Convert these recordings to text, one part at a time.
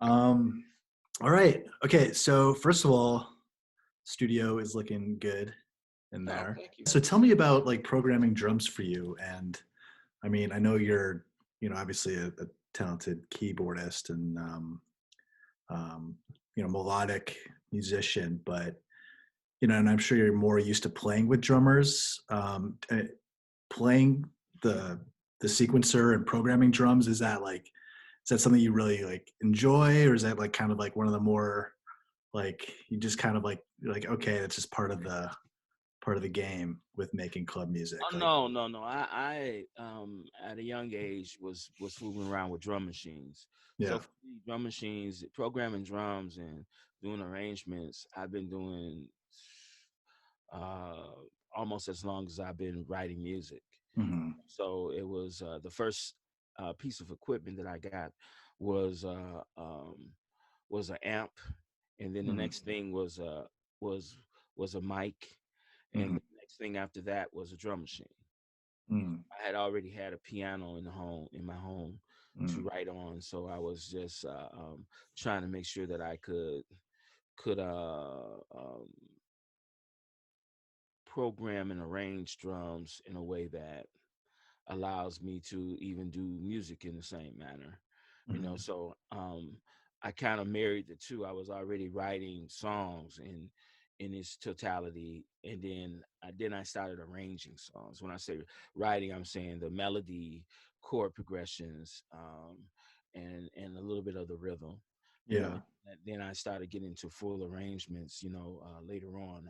Um, all right. Okay. So first of all, studio is looking good in Oh, there. thank you. So tell me about like programming drums for you. And I mean, I know you're, obviously a talented keyboardist and, um, melodic musician, but, and I'm sure you're more used to playing with drummers. Playing the the sequencer and programming drums, is that something you really like enjoy, or is that like kind of like one of the more like you just kind of like you're like, okay, that's just part of the game with making club music, Oh like no, no, no. I at a young age was fooling around with drum machines. So yeah. for me, drum machines, programming drums and doing arrangements, I've been doing uh almost as long as I've been writing music. Hmm. So it was the first piece of equipment that I got was uh um was an amp, and then the Hmm. next thing was was a mic, and Hmm. the next thing after that was a drum machine. Hmm. I had already had a piano in my home to Hmm. write on, so I was just trying to make sure that I could program and arrange drums in a way that allows me to even do music in the same manner. Hmm. So I kind of married the two. I was already writing songs in its totality, and then I started arranging songs. When I say writing, I'm saying the melody, chord progressions, and a little bit of the rhythm. Yeah. And then I started getting into full arrangements. Later on,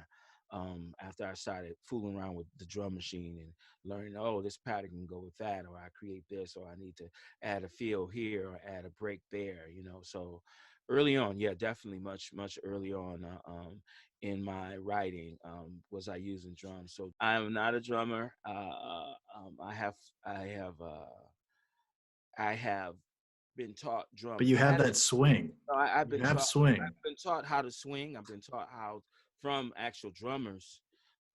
after I started fooling around with the drum machine and learning, oh, this pattern can go with that, or I create this, or I need to add a fill here or add a break there. So early on, yeah, definitely much early on in my writing, was I using drums. So I'm not a drummer. I have I have I have been taught drum But you have patterns. that swing. So I've You been have taught swing. I've been taught how to swing. I've been taught how from actual drummers,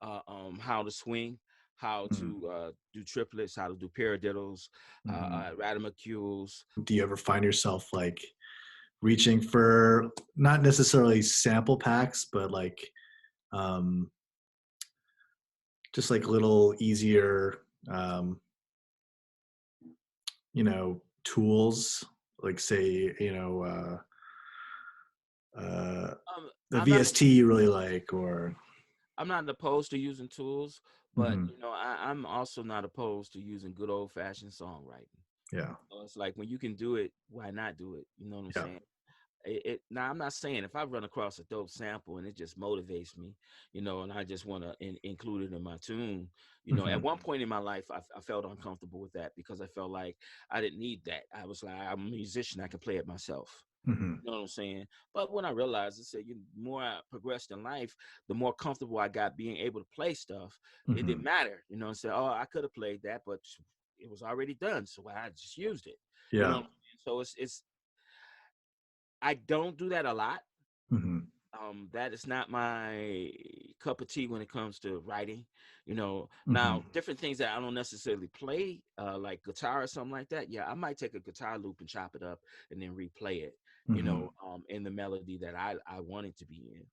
how to swing, how Mm-hmm. to do triplets, how to do paradiddles, Mm-hmm. ratomacules. Do you ever find yourself like reaching for not necessarily sample packs, but like um, just like little easier, um, tools, like say, the I'm not VST you really like, or I'm not opposed to using tools, but mhm, I'm also not opposed to using good old fashioned songwriting. yeah, So it's like when you can do it, why not do it? You know what I'm yeah, saying? Now I'm not saying if I run across a dope sample and it just motivates me, and I just want to include it in my tune. At hmm, one point in my life, I felt uncomfortable with that because I felt like I didn't need that. I was like, I'm a musician, I can play it myself. hmm, You know what I'm saying? But when I realized, I said, the more I progressed in life, the more comfortable I got being able to play stuff. It didn't hmm, matter, and say, oh, I could have played that, but it was already done, so I just used it. You know yeah, what I'm saying? So it's I don't do that a lot. hmm, That is not my cup of tea when it comes to writing. hmm, Now different things that I don't necessarily play, like guitar or something like that. Yeah, I might take a guitar loop and chop it up and then replay it. hmm. In the melody that I want it to be in.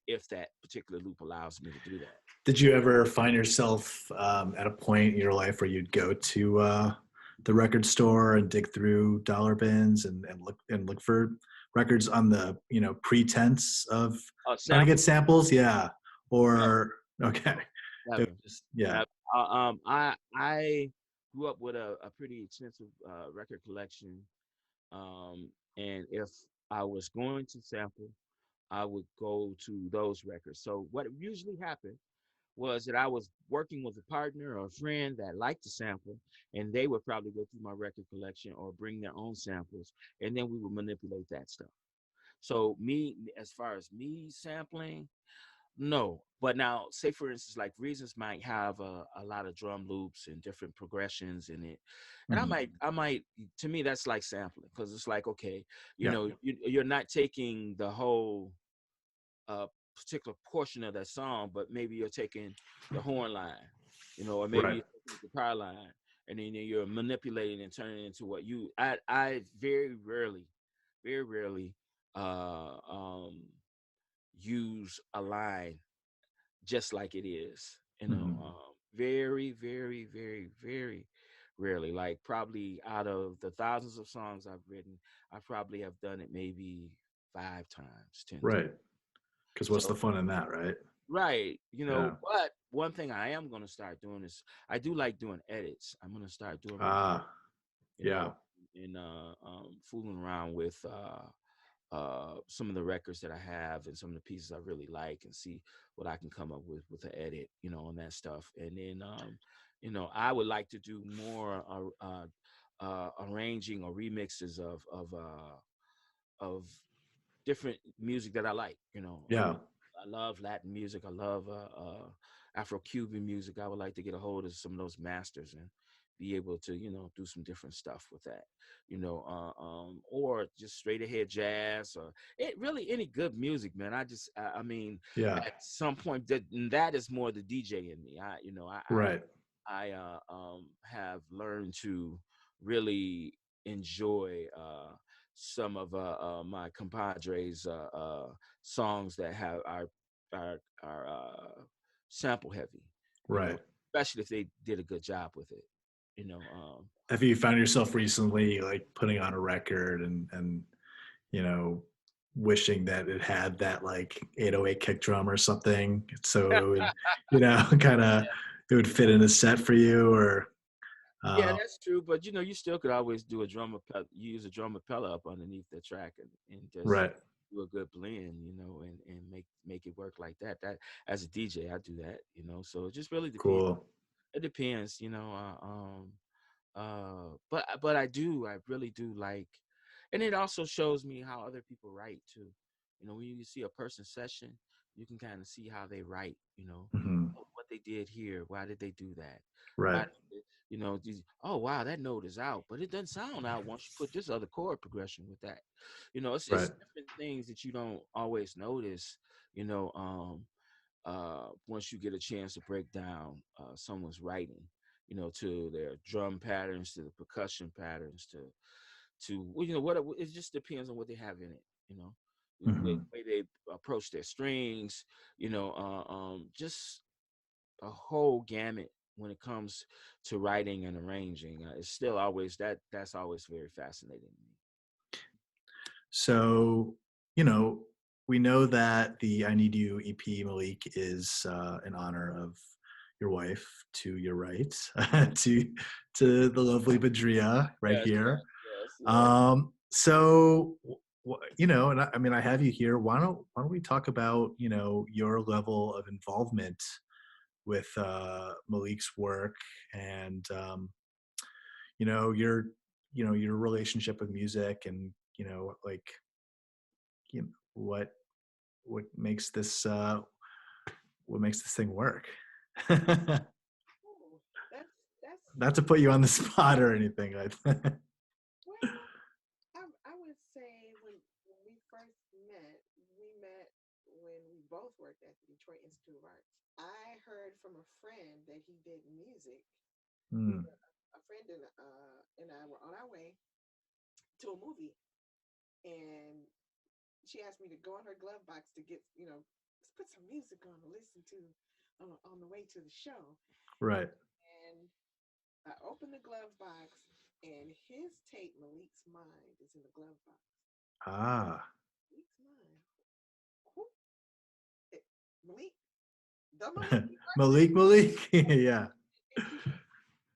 If that particular loop allows me to do that. Did you ever find yourself at a point in your life where you'd go to the record store and dig through dollar bins and look for records on the pretense of trying to get Samples? samples? Yeah. No, Or okay. It never. was just yeah. Never. I grew up with a pretty extensive record collection. And if I was going to sample, I would go to those records. So what usually happened was that I was working with a partner or a friend that liked to sample, and they would probably go through my record collection or bring their own samples, and then we would manipulate that stuff. So me, as far as me sampling, no. But now, say for instance, like Reasons might have a lot of drum loops and different progressions in it, and I Mhm. might, I might. To me, that's like sampling because it's like, okay, Yeah. you're not taking the whole uh, particular portion of that song, but maybe you're taking the horn line, or maybe Right. you're taking the guitar line, and then you're manipulating and turning it into what you. I very rarely very rarely uh, um, use a line just like it is. Hmm. Very, very, very, very rarely. Like probably out of the thousands of songs I've written, I probably have done it maybe 5 times, 10 times. Right. Because what's So the fun in that, right? right, Yeah. but one thing I am gonna start doing is I do like doing edits. I'm gonna start doing more, Ah, you yeah. know, and fooling around with some of the records that I have and some of the pieces I really like and see what I can come up with an edit, on that stuff. And then, I would like to do more arranging or remixes of different music that I like. Yeah. I love Latin music. I love Afro-Cuban music. I would like to get a hold of some of those masters and be able to, do some different stuff with that, or just straight ahead jazz or it really any good music, man. I mean, Yeah. at some point that is more the DJ in me. Right. I have learned to really enjoy some of my compadres songs that are sample heavy, you know, Right. especially if they did a good job with it, you know. Have you found yourself recently like putting on a record and you know wishing that it had that like 808 kick drum or something so it would kind of it would fit in a set for you or Yeah, uh, that's true, but you still could always do use a drum appella up underneath the track and just right. do a good blend, and make it work like that. That as a DJ, I do that, So it just really depends. Cool. It depends, but I really do like, and it also shows me how other people write too. When you see a person's session, you can kind of see how they write. Hmm. What they did here. Why did they do that? Why? Right. Oh wow, that note is out, but it doesn't sound out once you put this other chord progression with that. It's Right. different things that you don't always notice. You know, once you get a chance to break down someone's writing, to their drum patterns, to the percussion patterns, to what it just depends on what they have in it. The Hmm. way they approach their strings, just a whole gamut when it comes to writing and arranging. It's still always that's always very fascinating to me. So, you know, we know that the I Need You EP, Malik, is in honor of your wife to your right, to the lovely Badriyyah right Yes, here. yes, yes. So, and I mean, I have you here. Why don't we talk about your level of involvement with Malik's work and your your relationship with music and like you know, what what makes this what makes this thing work. Oh, that's Not to put you on the spot or anything like that. well. I would say when we first met, we met when we both worked at the Detroit Institute of Arts. I heard from a friend that he did music. We Hmm. were a friend and I were on our way to a movie, and she asked me to go in her glove box to get let's put some music on to listen to on the way to the show. Right. And I opened the glove box, and his tape, Malik's Mind, is in the glove box. Ah. Malik's Mind. Who? It, Malik? The Malik we worked with? Malik. Yeah. And he was,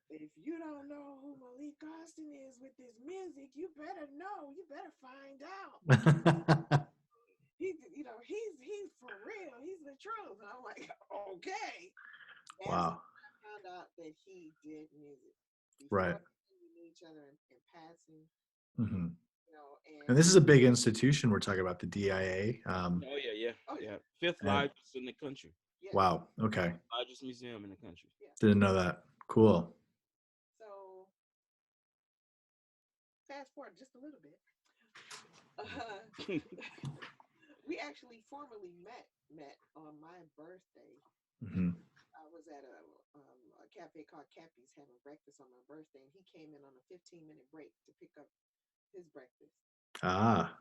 if you don't know who Malik Austin is with this music, you better know. You better find out. He's for real. He's the truth. And I'm like, okay. That's Wow. when I found out that he did music. Right. Before we knew each other in passing, Hmm. And and this is a big institution. We're talking about the DIA. Oh yeah, yeah, oh yeah. Fifth yeah, And largest in the country. yeah, wow. Okay. Largest museum in the country. yeah. Didn't know that. Cool. So fast forward just a little bit. Uh, we actually formally met on my birthday. Hmm. I was at a cafe called Cappy's having breakfast on my birthday, and he came in on a 15-minute break to pick up his breakfast. Ah.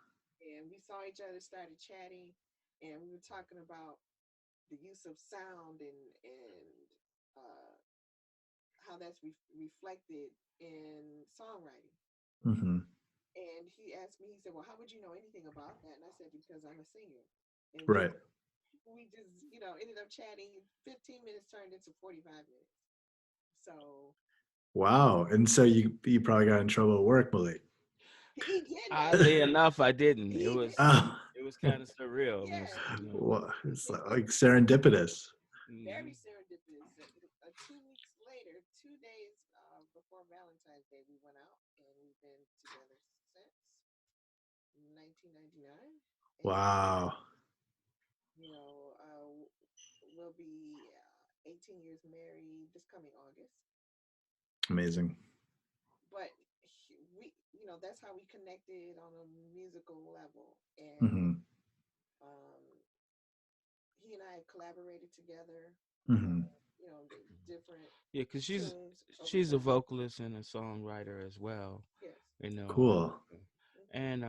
and we saw each other, started chatting, and we were talking about the use of sound and how that's reflected in songwriting. Mm-hmm. And he asked me, he said, "Well, how would you know anything about that?" And I said, "Because I'm a singer." And Right. we just, ended up chatting. 15 minutes turned into 45 minutes. So Wow. And so you probably got in trouble at work, Malik. he didn't. Oddly enough, I didn't. It He was didn't. Oh, it was kind of surreal. It was, Yeah. well, it's like serendipitous. Very mhm. serendipitous. 2 weeks later, 2 days before Valentine's Day, we went out and we've been together since 1999. And, Wow. we'll be 18 years married this coming August. Amazing. But that's how we connected on a musical level. And Mm-hmm. um, he and I have collaborated together Mm-hmm. on, the different Yeah, because tunes. Oh, she's a sorry. vocalist and a songwriter as well. Yes. You know, Cool. Hmm. and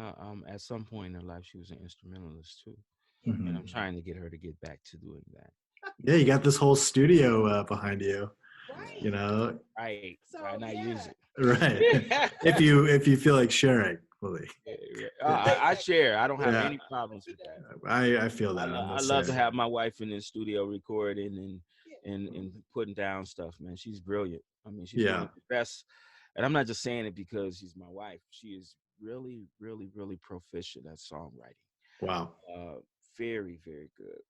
at some point in her life, she was an instrumentalist too. Yeah. And Mm-hmm. I'm trying to get her to get back to doing that. Yeah, you got this whole studio behind you. You Right. know, Right. Why So not use yeah. it? right? If you feel like sharing, Malik. Yeah, yeah. Yeah, I share. I don't have yeah. any problems He with that. does. I feel that. I'm the I love to same. have my wife in the studio recording Yeah. and putting down stuff, man. She's brilliant. I mean, she's one Yeah. of the best. And I'm not just saying it because she's my wife. She is really, really, really proficient at songwriting. Wow. Uh, very, very good.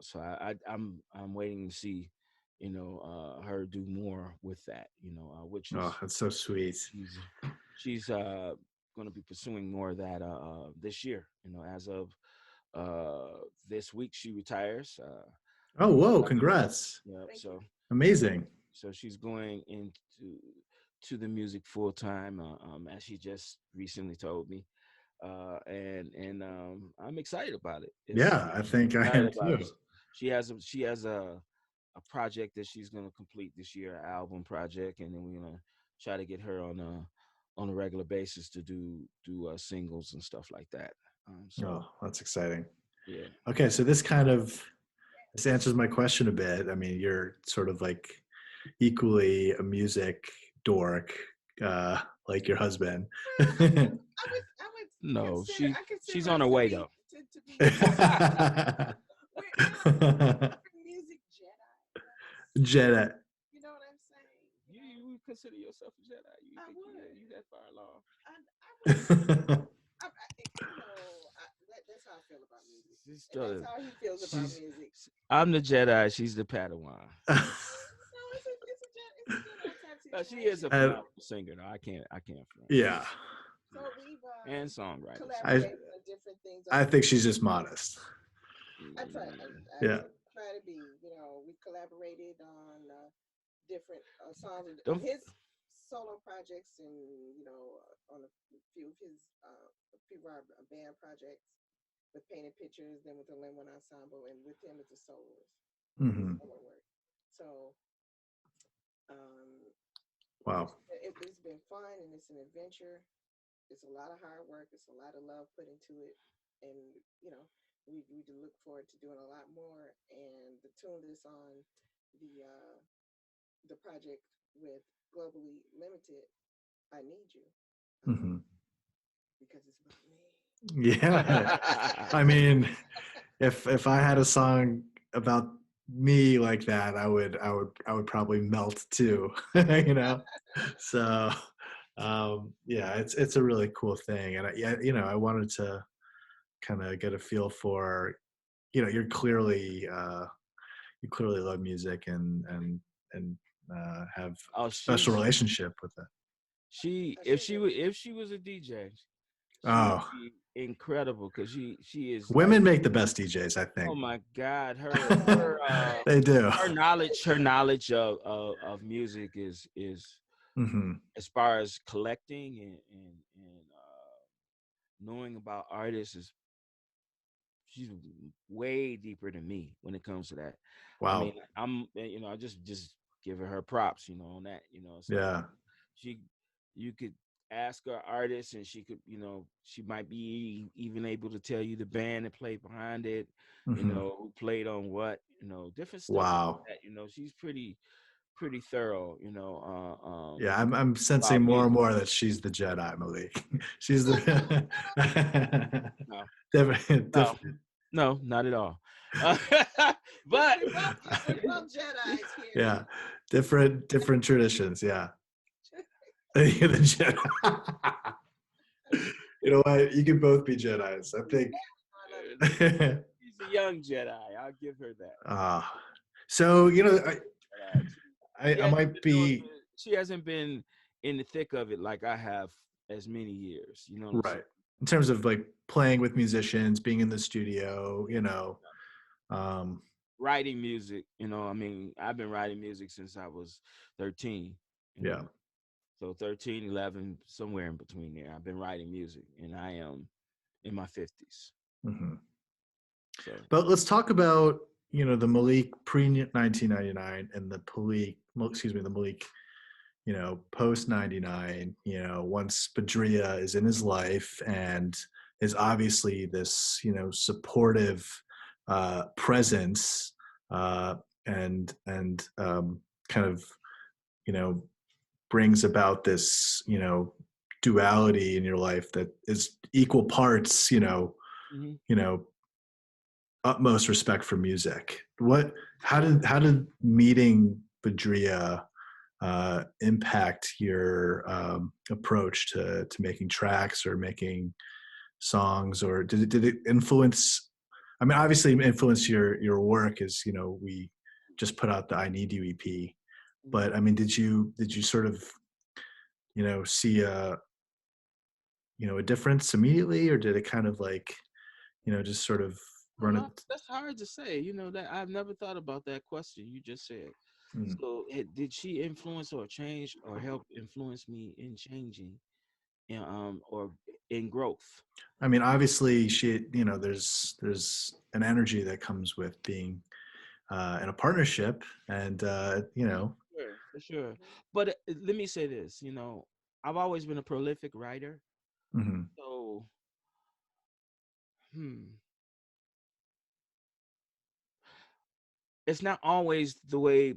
So I'm waiting to see, her do more with that. Which Oh, is that's so sweet. she's going to be pursuing more of that this year. As of this week she retires. Oh, whoa! Congrats. Yeah, Thank you. Amazing. so she's going into the music full time, as she just recently told me, and I'm excited about it. Yeah, I think I Excited am about too. it. She has a project that she's gonna complete this year, an album project, and then we're gonna try to get her on a regular basis to do singles and stuff like that. So Oh, that's exciting. yeah. Okay, so this answers my question a bit. I mean, you're sort of like equally a music dork, like your husband. I would No, consider. I she's consider on us her to way be though. to be we're music Jedi. Jedi. You know what I'm saying? You would consider yourself a Jedi? You I think would. you that far along? I would say so. That's how I feel about music, She's and that's still how he feels about she's music. I'm the Jedi. She's the Padawan. No, it's a Jedi type She is a situation. Uh, phenomenal singer, though. I can't front. yeah, So we've And songwriter. She's I very collaborated on different things I over the think she's years. just modest. I try. good. Yeah. Try to be. We collaborated on different songs on Don't his solo projects, and on few of his a few of our band projects with Painted Pictures, then with the Lemon Ensemble, and with him it's a Hmm. solo work. So um, Wow. it's been fun and it's an adventure. It's a lot of hard work. It's a lot of love put into it, and we do look forward to doing a lot more. And the tune that's on the project with Globally Limited, I Need You, um, Hmm. because it's about me. Yeah. I mean, if I had a song about me like that, I would probably melt too. you know. So yeah, it's a really cool thing, and yeah, I wanted to kind of get a feel for, you clearly love music and have oh, a special relationship with it. Appreciate it. if she was a DJ, she would Oh, be incredible because she is like, women make the best DJs, I oh think. my God, Oh, good. They do. her knowledge of music is Hmm. as far as collecting and knowing about artists is she's way deeper than me when it comes to that. I mean, Wow. I just giving her props, on that. It's like Yeah. she, you could ask her artist, and she could, she might be even able to tell you the band that played behind it, Hmm. who played on what, different stuff like Wow. that. She's pretty thorough, Yeah, I'm sensing about more and music. more that she's the Jedi, Malik. She's the No, different, no, different. no, not at all. Uh, but we're both Jedi's here. Yeah, different traditions. Yeah, the Jedi. You know what? You can both be Jedi's. I think. she's a young Jedi. I'll give her that. uh, so Jedi. I might be She hasn't been in the thick of it like I have as many years. You know what I'm saying? right in terms of like playing with musicians, being in the studio. Um, Writing music, I mean, I've been writing music since I was 13, you yeah. know. So 13, 11, somewhere in between there. I've been writing music, and I am in my 50s. Hmm. So, But let's talk about the Malik pre 1999 and the Malik post 99. Once Badriyyah is in his life and is obviously this supportive presence, and kind of you know brings about this duality in your life that is equal parts mhm. you know utmost respect for music. How did meeting Badriyyah impact your approach to making tracks or making songs, or did it influence? I mean, obviously, it influenced your work, as we just put out the "I Need You" EP. But I mean, did you sort of see a difference immediately, or did it kind of like just sort of run it? That's hard to say. That I've never thought about that question you just said. Mm. So, did she influence or change or help influence me in changing, or in growth? I mean, obviously, there's an energy that comes with being in a partnership, and Sure, for sure. But let me say this. I've always been a prolific writer. mhm, So, hmm, it's not always the way.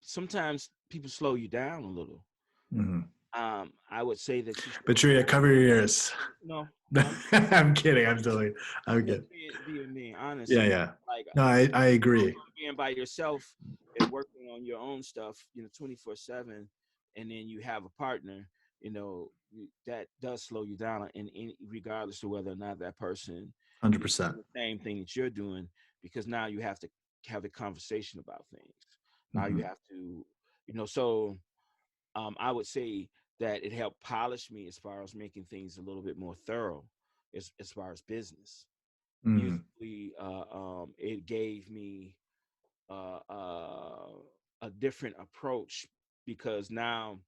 Sometimes people slow you down a little. mhm. I would say that you should. Batria, cover your ears. No, no, I'm kidding. I'm totally. I'm I'm just good. being honest. Yeah, yeah. Like, No, I agree. being by yourself and working on your own stuff, 24/7, and then you have a partner, that does slow you down, and regardless of whether or not that person Hundred is percent. doing the same thing that you're doing, because now you have to have a conversation about things. Now you Mm-hmm. have to, so I would say that it helped polish me as far as making things a little bit more thorough, as far as business. Mm. Musically, it gave me uh, uh, a different approach, because now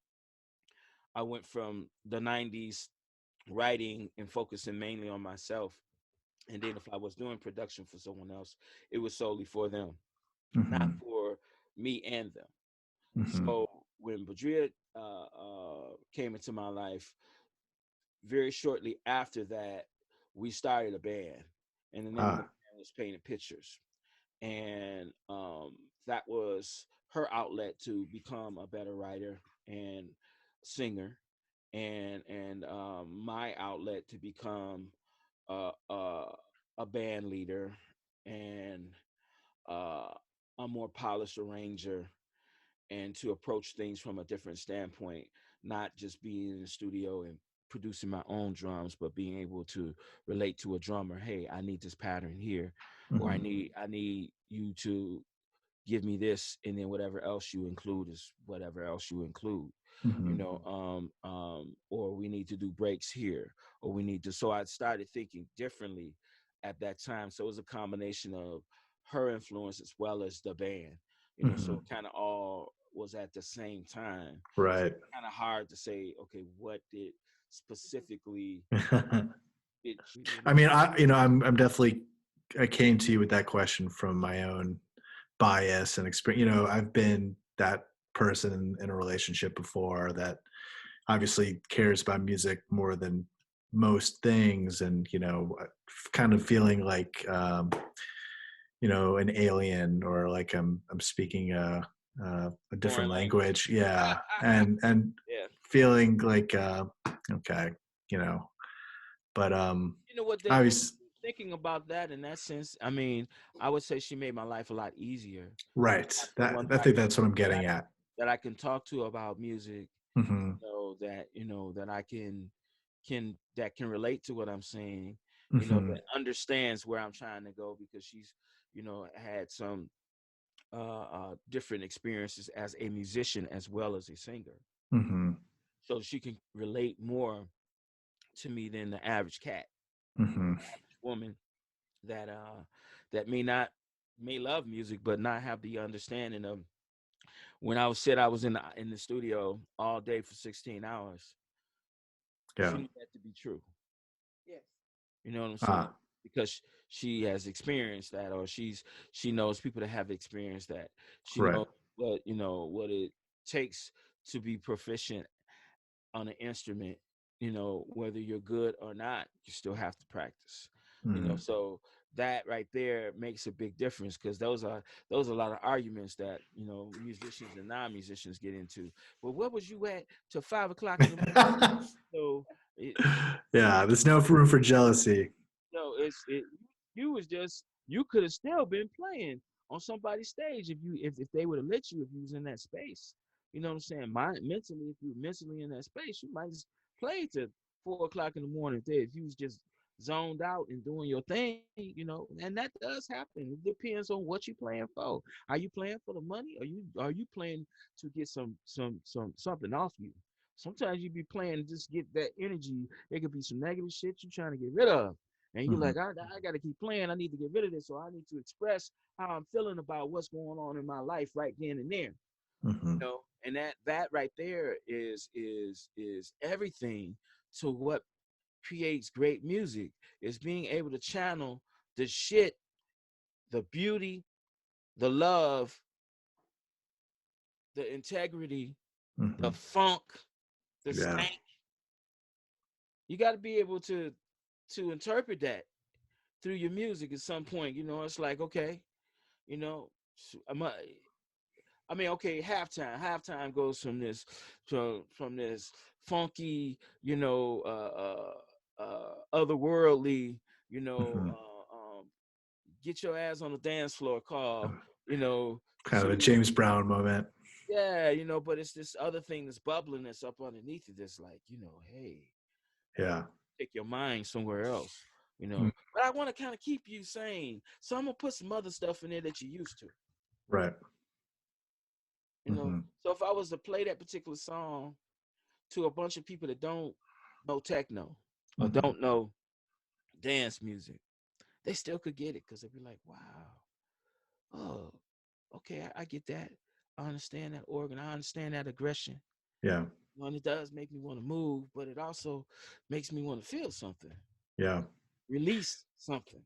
I went from the 90s writing and focusing mainly on myself. And then if I was doing production for someone else, it was solely for them, not Mm-hmm. for me and them. Mm-hmm. So when Badriyyah came into my life, very shortly after that, we started a band. And the name of the Ah. band was Painted Pictures. And that was her outlet to become a better writer and singer, and my outlet to become uh, uh, a band leader, and uh, a more polished arranger, and to approach things from a different standpoint, not just being in the studio and producing my own drums, but being able to relate to a drummer. Hey, I need this pattern here, or I Mm-hmm. need you to give me this, and then whatever else you include is whatever else you include. Mm-hmm. Or we need to do breaks here, or we need to. So I started thinking differently at that time. So it was a combination of her influence as well as the band. So Mm-hmm. it kind of all was at the same time. So Right. it's kind of hard to say, okay, what did specifically did I mean, I'm definitely. I came to you with that question from my own bias and experience. I've been that person in a relationship before that obviously cares about music more than most things, and kind of feeling like an alien, or like I'm speaking a different Foreign language. language. Yeah, and Yeah. feeling like okay, but You know what? I Then was thinking about that in that sense, I mean, I would say she made my life a lot easier. right. Someone That I think that's what I'm getting at. that I can talk to about music, Hmm. that I can that can relate to what I'm saying, Hmm. that understands where I'm trying to go because she's, had some different experiences as a musician as well as a singer. Hmm. So she can relate more to me than the average cat, Hmm. average woman that that may love music but not have the understanding of when I was in the studio all day for 16 hours. Yeah. She knew that to be true. Yes. You know what I'm saying? Ah. Because she has experienced that, or she knows people that have experienced that. She Right. knows what it takes to be proficient on an instrument. Whether you're good or not, you still have to practice. Mm. So that right there makes a big difference because those are a lot of arguments that musicians and non-musicians get into. Well, what was you at till 5 o'clock in the morning? So it, Yeah, there's no room for jealousy. No, you was just you could have still been playing on somebody's stage if they would have let you if you was in that space. You know what I'm saying? Mentally, if you were mentally in that space, you might just play to 4 o'clock in the morning. If you was just zoned out and doing your thing, and that does happen. It depends on what you're playing for. Are you playing for the money? Are you playing to get something off you? Sometimes you be playing to just get that energy. It could be some negative shit you're trying to get rid of. And you're Hmm. like, I got to keep playing. I need to get rid of this. So I need to express how I'm feeling about what's going on in my life right then and there. Hmm. And that right there is everything to what creates great music. Is being able to channel the shit, the beauty, the love, the integrity, the Hmm. funk, the Yeah. stank. You got to be able to interpret that through your music at some point. It's like, okay, you know, I mean, okay, halftime. Halftime goes from this funky, otherworldly, Hmm. get your ass on the dance floor call, you know, Kind of a to James Brown moment. yeah, but it's this other thing that's bubbling that's up underneath it. That's like, hey, Yeah. take your mind somewhere else. Mm. But I want to kind of keep you sane, so I'm gonna put some other stuff in there that you used to. Right. You know, Hmm. so if I was to play that particular song to a bunch of people that don't know techno or Hmm. don't know dance music, they still could get it because they'd be like, wow, oh, okay, I get that. I understand that organ. I understand that aggression. Yeah. And it does make me want to move, but it also makes me want to feel something, Yeah. release something.